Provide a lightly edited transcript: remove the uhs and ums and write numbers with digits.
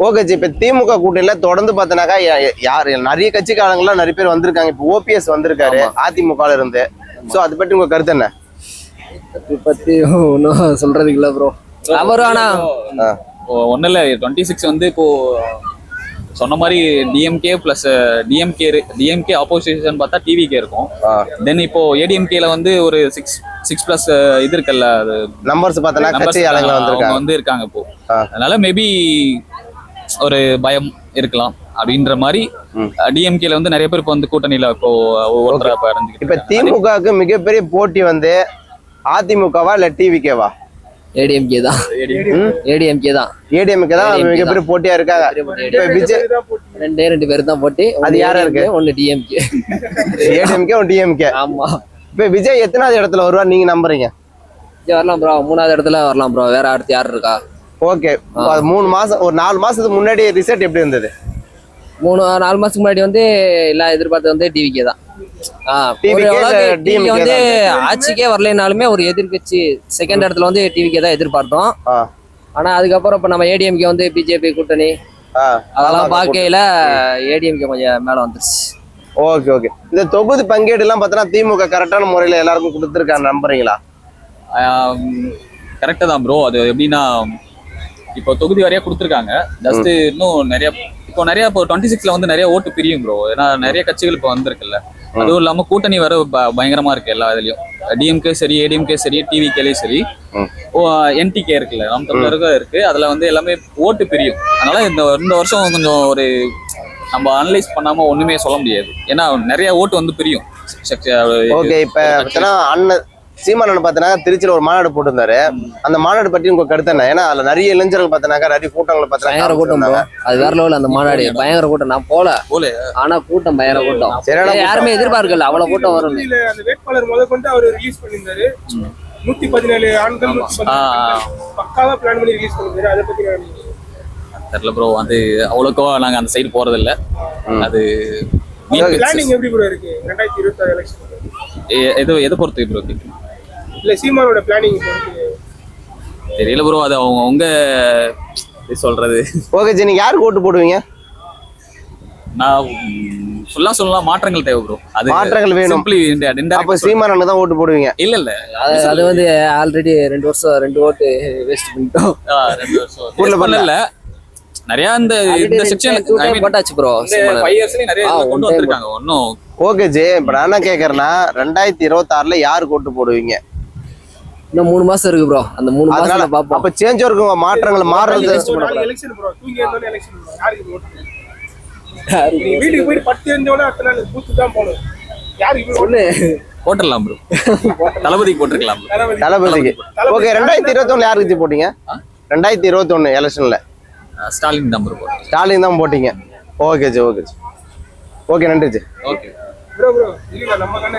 Okay G. இப்போ திமுக கூட்டணியில தொடர்ந்து பார்த்தனாக்கா யார் நிறைய கட்சிக்காரங்களாம் நிறைய பேர் வந்திருக்காங்க. இப்போ ஓபிஎஸ் வந்திருக்காரு அதிமுகல இருந்து. ஸோ அதை பற்றி உங்க கருத்து என்ன? பத்தி ஒன்றும் சொல்றதுக்கு இல்லை ப்ரோ. அவரும் ஆனா ஒன்றும் இல்லை, 26 வந்து இப்போ சொன்ன மாதிரி டிஎம்கே பிளஸ் டிஎம்கே ஆப்போசிஷன் பார்த்தா டிவிகே இருக்கும். தென் இப்போ ஏடிஎம்கேல வந்து ஒரு 6+ இது இருக்குல்ல, அது நம்பர்ஸ் பார்த்தனா கட்சி ஆளுங்க வந்து இருக்காங்க இப்போ. அதனால மேபி ஒரு பயம் இருக்கலாம் அப்படின்ற மாதிரி டிஎம்கேல வந்து நிறைய பேர் இப்போ வந்து கூட்டணியில இப்போ ஒவ்வொருத்தர இப்ப திமுகவுக்கு மிகப்பெரிய போட்டி வந்து அதிமுகவா இல்ல டிவிகேவா? ஏடிஎம்கே தான். ஏடிஎம்கே தான் மிகப்பெரிய போட்டியா இருக்காங்க. விஜய் ரெண்டு பேர் தான் போட்டி. அது யாரா இருக்கு? ஒன்னு டிஎம்கே, ஏடிஎம்கே ஒன்னு டிஎம்கே. ஆமா. இப்ப விஜய் எத்தனாவது இடத்துல வருவார் நீங்க நம்புறீங்க? விஜய் வரலாம் ப்ரோ, 3வது இடத்துல வரலாம் ப்ரோ. வேற அடுத்து யார் இருக்கா? ஓகே. 3 மாசம் ஒரு 4 மாசத்துக்கு முன்னாடி ரிசல்ட் எப்படி இருந்தது? 4 மாசத்துக்கு முன்னாடி வந்து எல்லாம் எதிர்பார்த்தது வந்து டிவிகே தான். வந்து ஆட்சிக்கே வரலைனாலுமே ஒரு எதிர்கட்சி செகண்ட் இடத்துல வந்து டிவிகே தான் எதிர்பார்த்தோம். ஆனா அதுக்கப்புறம் இப்ப நம்ம ஏடிஎம்கே வந்து பிஜேபி கூட்டணி அதெல்லாம் பார்க்கையில ஏடிஎம்கே கொஞ்சம் மேல வந்துருச்சு. Okay okay. இந்த தொகுதி பங்கீடு எல்லாம் பார்த்தோன்னா திமுக கரெக்டான முறையில எல்லாருக்கும் கொடுத்துருக்காங்க, நம்புறீங்களா? கரெக்டா தான் ப்ரோ. அது எப்படின்னா இப்போ தொகுதி வரையா கொடுத்துருக்காங்க. ஜஸ்ட் இன்னும் நிறைய இப்போ 26ல வந்து நிறைய ஓட்டு பிரியும் ப்ரோ. ஏன்னா நிறைய கட்சிகள் இப்போ வந்திருக்குல்ல. அதுவும் இல்லாம கூட்டணி வர பயங்கரமா இருக்கு எல்லா இதுலயும். டிஎம்கே சரி, ஏடிஎம்கே சரி, டிவிகேலயும் சரி, என்டிகே இருக்குல்ல, நாம் தமிழருக்கும் இருக்கு. அதுல வந்து எல்லாமே ஓட்டு பிரியும். அதனால இந்த வருஷம் கொஞ்சம் ஒரு நம்ம அனலைஸ் பண்ணாம ஒண்ணுமே சொல்ல முடியாது. ஏன்னா நிறைய ஓட்டு வந்து பிரியும். ஓகே. இப்ப அண்ணன் சீமானன் பார்த்தனா திருச்சியில ஒரு மாநாடு போட்டிருந்தாரு. அந்த மாநாடு பற்றி உங்க கருத்து என்ன? ஏன்னா அதுல நிறைய இளைஞர்கள் பார்த்தனாக்கா நிறைய கூட்டங்களை பயங்கர கூட்டம். அது வேற லெவல். அந்த மாநாடு பயங்கர கூட்டம். நான் போல ஆனா கூட்டம் பயங்கர கூட்டம். யாருமே எதிர்பார்க்கல அவ்வளவு கூட்டம் வரும். அந்த வேட்பாளர் முதற்கொண்டு அவர் ரிலீஸ் பண்ணியிருந்தாரு. 117 ஆண்கள் பக்காவா பிளான் பண்ணி ரிலீஸ் பண்ணிருந்தாரு. அதை பத்தி தெரியல ப்ரோ. அது அவ்வளோக்கோ நாங்க அந்த சைடு போறது இல்ல. அது பிளானிங் எப்படி ப்ரோ இருக்கு 2026 எலெக்ஷன்? எதை பொறுத்து ப்ரோ? இல்ல சீமானோட பிளானிங் தெரியல ப்ரோ. அது அவங்க சொல்றது. Okay G. நீங்க யாருக்கு ஓட்டு போடுவீங்க? நான் சொல்லலாம் மாற்றங்கள் தேவை ப்ரோ. அது மாற்றங்கள் வேணும். அப்ப சீமானனுக்கு தான் ஓட்டு போடுவீங்க? இல்ல அது வந்து ஆல்ரெடி 2 வருஷம் 2 ஓட்டு வேஸ்ட் பண்ணிட்டோம். 2 வருஷம் இல்ல நிறைய இந்த செக்ஷன் போட்டாச்சு ப்ரோ. 5 இயர்ஸ்ல நிறைய கொண்டு வந்திருக்காங்க ஒன்னும். Okay G. இப்ப நான் என்ன கேக்குறேன்னா 2026ல யாருக்கு ஓட்டு போடுவீங்க? இன்னும் 3 மாசம் இருக்கு ப்ரோ. அந்த 3 மாசத்துல பாப்போம். அப்ப சேஞ்ச் இருக்குங்க, மாற்றங்கள் மாறுறது. Election bro. தூங்கி இருந்தாலும் எலெக்ஷன் ப்ரோ. யாருக்கு ஓட்டு? நீ வீட்டுக்கு போய் 10 இருந்தோட அடுத்த நாள் பூத்து தான் போணும். யாருக்கு ஒண்ணு போட்டுடலாம் ப்ரோ. தளபதிக்கு போட்டுக்கலாம். தளபதிக்கு. ஓகே. 2021 யாருக்கு ஜி போட்டீங்க? 2021 எலெக்ஷன்ல ஸ்டாலின் தான் ப்ரோ. ஸ்டாலின் தான் போட்டீங்க. Okay G. Okay G. Okay, நன்றி ஜி. Okay bro. இல்ல நம்ம கண்ணே